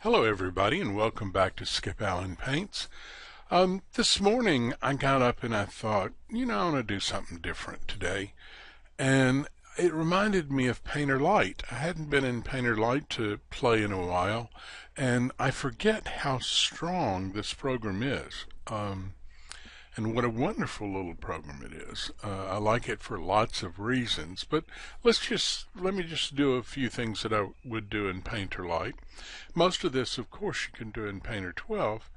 Hello everybody and welcome back to Skip Allen Paints. This morning I got up and I thought, I want to do something different today. And it reminded me of Painter Lite. I hadn't been in Painter Lite to play in a while, and I forget how strong this program is. And what a wonderful little program it is. I like it for lots of reasons, but let me just do a few things that I would do in Painter Lite. Most of this, of course, you can do in Painter 12.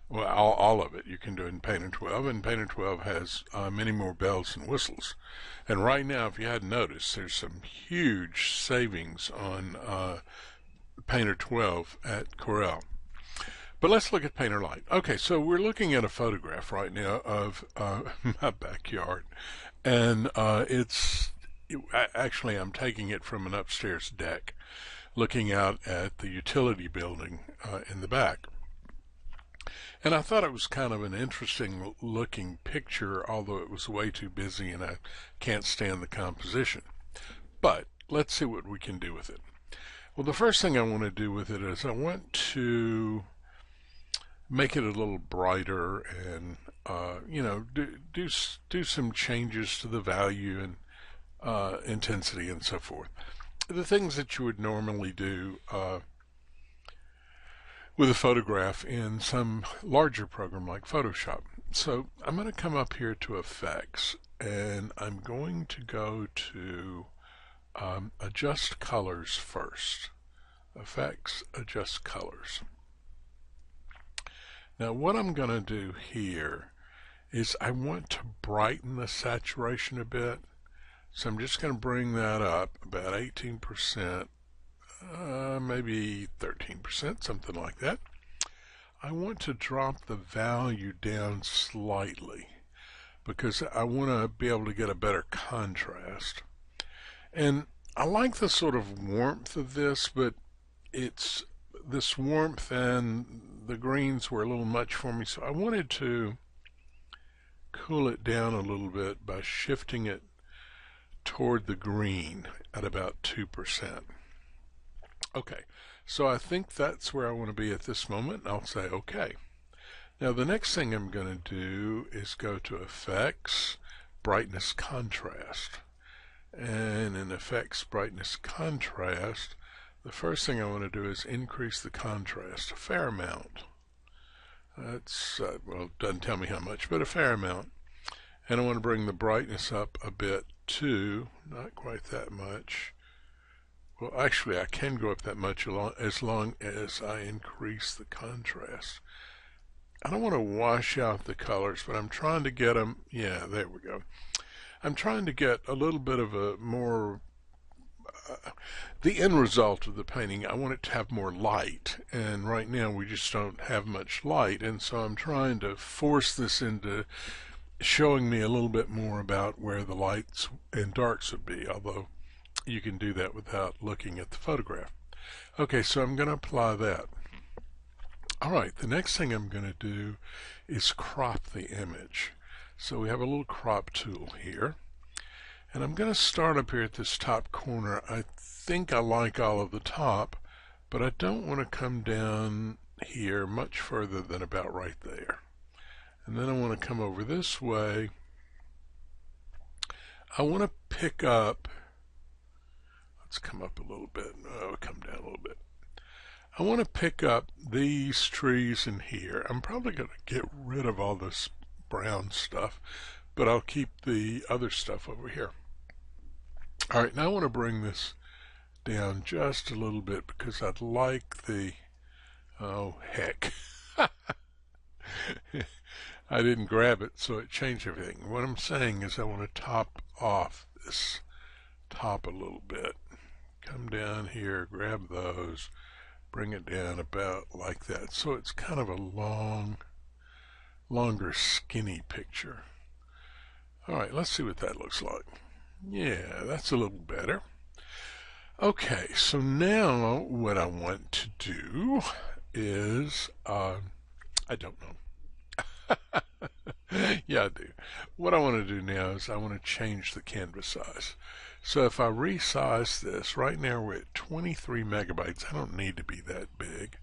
Well, all of it you can do in Painter 12, and Painter 12 has many more bells and whistles. And right now, if you hadn't noticed, there's some huge savings on Painter 12 at Corel. But let's look at Painter Lite. Okay, so we're looking at a photograph right now of my backyard, and actually I'm taking it from an upstairs deck, looking out at the utility building in the back. And I thought it was kind of an interesting looking picture, although it was way too busy and I can't stand the composition. But let's see what we can do with it. Well, the first thing I want to do with it is I want to make it a little brighter and do some changes to the value and intensity and so forth. The things that you would normally do with a photograph in some larger program like Photoshop. So I'm going to come up here to Effects, and I'm going to go to Adjust Colors first. Effects, Adjust Colors. Now what I'm going to do here is I want to brighten the saturation a bit. So I'm just going to bring that up about 18%, maybe 13%, something like that. I want to drop the value down slightly because I want to be able to get a better contrast. And I like the sort of warmth of this, but it's this warmth and the greens were a little much for me, so I wanted to cool it down a little bit by shifting it toward the green at about 2%. Okay, so I think that's where I want to be at this moment, and I'll say OK. Now the next thing I'm going to do is go to Effects, Brightness Contrast. And in Effects, Brightness Contrast, the first thing I want to do is increase the contrast a fair amount. That's, well, it doesn't tell me how much, but a fair amount. And I want to bring the brightness up a bit too, not quite that much. Well, actually, I can go up that much as long as I increase the contrast. I don't want to wash out the colors, but I'm trying to get them, yeah, there we go. I'm trying to get a little bit of a more the end result of the painting, I want it to have more light, and right now we just don't have much light, and so I'm trying to force this into showing me a little bit more about where the lights and darks would be, although you can do that without looking at the photograph. Okay, so I'm going to apply that. Alright, the next thing I'm going to do is crop the image. So we have a little crop tool here. And I'm going to start up here at this top corner. I think I like all of the top, but I don't want to come down here much further than about right there. And then I want to come over this way. I want to pick up, let's come up a little bit, come down a little bit. I want to pick up these trees in here. I'm probably going to get rid of all this brown stuff, but I'll keep the other stuff over here. Alright, now I want to bring this down just a little bit because I'd like the, oh heck, I didn't grab it, so it changed everything. What I'm saying is I want to top off this top a little bit. Come down here, grab those, bring it down about like that. So it's kind of a longer skinny picture. Alright, let's see what that looks like. Yeah, that's a little better. Okay, so now what I want to do is, I don't know. Yeah, I do. What I want to do now is I want to change the canvas size. So if I resize this, right now we're at 23 megabytes. I don't need to be that big.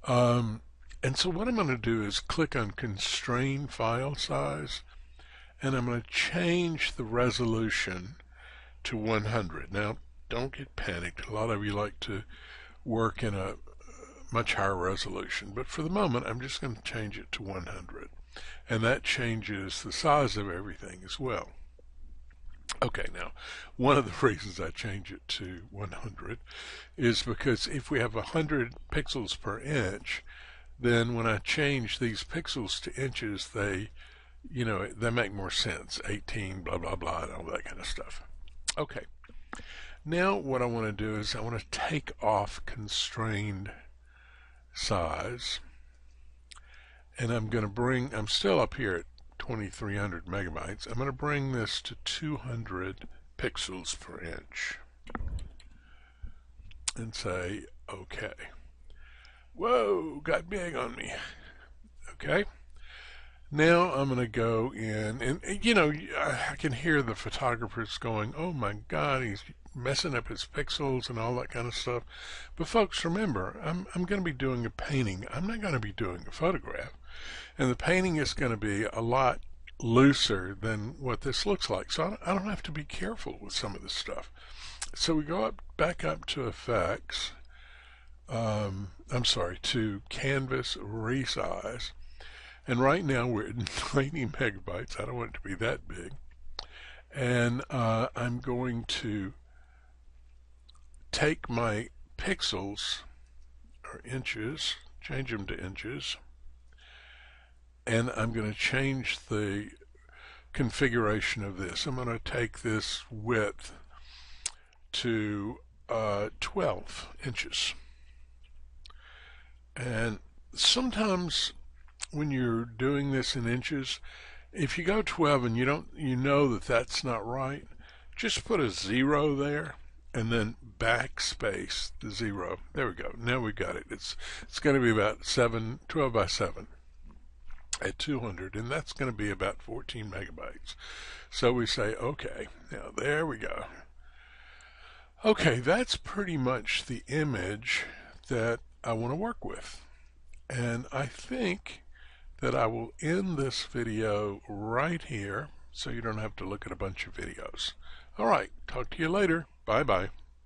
And so what I'm going to do is click on Constrain File Size, and I'm going to change the resolution to 100. Now, don't get panicked. A lot of you like to work in a much higher resolution, but for the moment I'm just going to change it to 100, and that changes the size of everything as well. Okay, now one of the reasons I change it to 100 is because if we have 100 pixels per inch, then when I change these pixels to inches, they make more sense. 18, blah, blah, blah, and all that kind of stuff. Okay, now what I want to do is I want to take off constrained size, and I'm still up here at 2300 megabytes. I'm going to bring this to 200 pixels per inch and say okay. Whoa, got big on me. Okay, now I'm going to go in, and I can hear the photographers going, oh my god, he's messing up his pixels and all that kind of stuff. But folks, remember, I'm going to be doing a painting. I'm not going to be doing a photograph, and the painting is going to be a lot looser than what this looks like, so I don't have to be careful with some of this stuff. So we go back up to Effects, to Canvas Resize, and right now we're at 90 megabytes. I don't want it to be that big, and I'm going to take my pixels, or inches, change them to inches, and I'm going to change the configuration of this. I'm going to take this width to 12 inches. And sometimes when you're doing this in inches, if you go 12 and you know that that's not right, just put a 0 there and then backspace the 0. There we go. Now we got it. It's going to be about 12 by 7 at 200, and that's going to be about 14 megabytes. So we say okay. Now there we go. Okay, that's pretty much the image that I want to work with, and I think that I will end this video right here so you don't have to look at a bunch of videos. Alright, talk to you later. Bye bye.